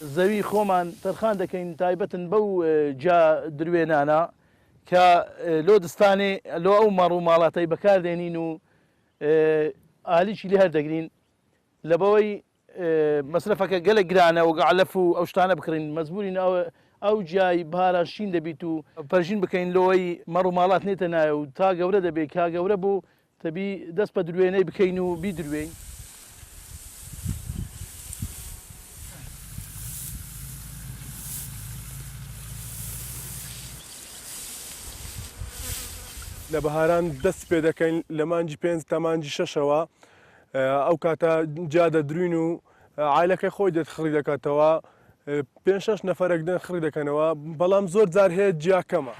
زەوی خۆمان تەرخان دەکەین تایبەتن بەو جا درێنانە کە لۆ دستانێ لۆ ئەو مەڕ و ماڵاتەی بەکاردێنین و ئالیشی لێ هەردەگرین لە بەوەی مەسرفەکە گەلە گرانە و گەعلەف و ئەو شتانە بکڕین مەجبورین ئەو جای باران شین دەبیت و پەرژین بکەین لەوەی مەڕ و ماڵات نێتە نایە و تا گەورە دەبێت کا گەورە بوو تەبی دەست بە درێنەی بکەین و بیدروێین. لە بەهاران دەست پێ دەکەین لە مانجی 5 تا مانجی 6ەوە ئەو کاتە جا دەدروین و عایلەکەی خۆی دەخڕی دەکاتەوە 5-6 نەفەرێک دەن خڕی دەکەنەوە بەڵام زۆر جار هەیە جیاکەمە.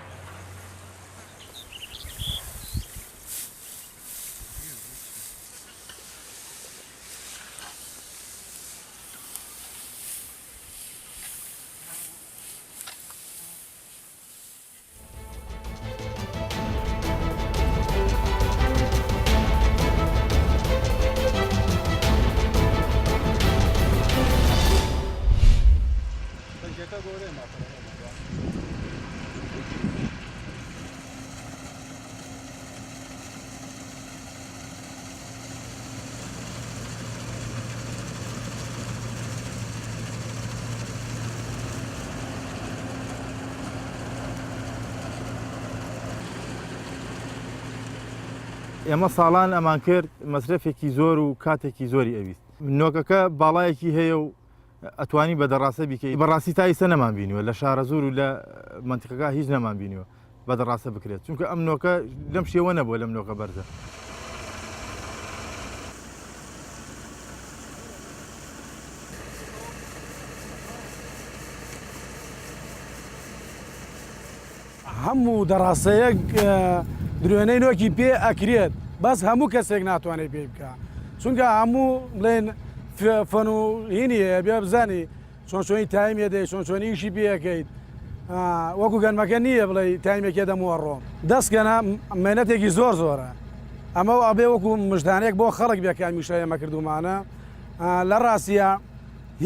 ئێمە ساڵان ئەمان کرد مەصرفێکی زۆر و کاتێکی زۆری ئەویست نۆکەکە باڵایەکی هەیە و ئەتوانی بە دەڕاستە بیکەی بەڕاستی تا ئێستا نەمان بینیوە لە شارە زۆر و لە منتیقەکە هیچ نەمان بینیوە بە دەڕاستە بکرێت چونکە ئەم نۆکە لەم شێوە نەبووە لەم نۆکە بەرزە. هەموو دەڕاستەیەک درێنەی نۆکی پێ ئەکرێت بەس هەموو کەسێک ناتوانێت پێ بکە چونکە هەموو بڵێن فەن و هینی هەیە بێ بزانی چۆنچۆنی تایمێ دەی چۆنچۆنی ئیشی پێەکەیت وەکو گەنمەکە نییە بڵێ تایمێکێ دەمووە ڕۆم دەستکەنە مێنەتێکی زۆر زۆرە ئەمە ئەبێ وەکو مژدانێک بۆ خەڵک بێکان میشە ئێمە کردومانە لە ڕاستیە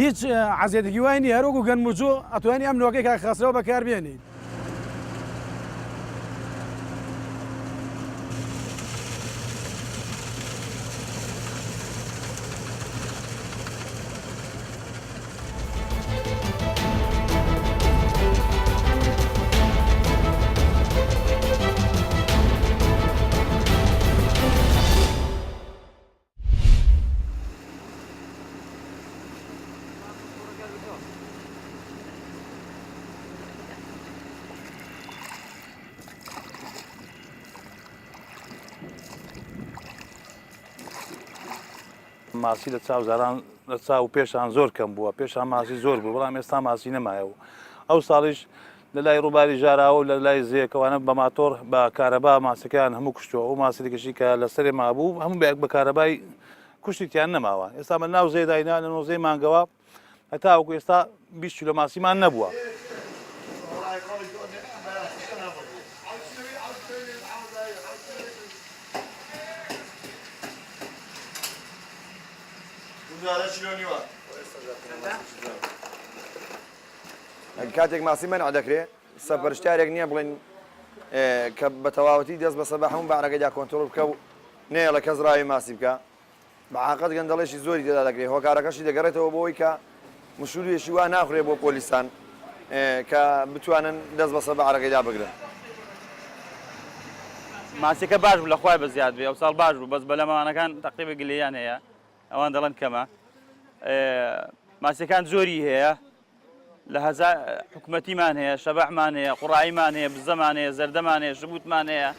هیچ عەزیەتێکی وای نیە هەروەکو گەنموجۆ ئەتوانی ئەم نۆکەی خەسرەوە بەکاربێنیت. ماسی لە چاوزاران لە چاو پێشان زۆر کەم بووە پێشان ماسی زۆر بوو بەڵام ئێستا ماسی نەمایەوە ئەو ساڵیش لە لای ڕووباری ژاراوە لە لای زیەکەوانە بە ماتۆر بە کارەبا ماسەکان هەموو کوشتەوە ئەو ماسیەکەشی کە لە سەرێ مابوو هەموو بێک بە کارەبای کوشتیان نەماوە ئێستا من ناو زێداینا لە نۆزەی مانگەوە هەتا وەکو ئێستا 20 کیلۆ ماسیمان نەبووە. کاتێک ماسی مەنع دەکرێت سەپەرشتارێک نییە بڵێن کە بە تەواوەتی دەست بە سەبا هەموو بارەکەدا کۆنتڕۆڵ بکە و نێڵە کەس ڕاوی ماسی بکە بەعاقەت گەندەڵێکی زۆری تێدا دەکرێت هۆکارەکەشی دەگەڕێتەوە بۆەوەی کە مشوریەشی وا ناخورێ بۆ پۆلیسان کە بتوانن دەست بە سەبا عەرەکەیدا بگرن. ماسیەکە باش بوو لە خوای بە زیاد بێ ئەو ساڵ باش بوو بەس بە لەمەوانەکان تەقریبا گلەیان هەیە ئەوان دەڵێن کەمە ماسیەکان زۆری هەیە لە هەزار حکومەتیمان هەیە شەبەحمان هەیە قوڕاییمان هەیە بزەمان هەیە زەردەمان هەیە ژبوتمان هەیە.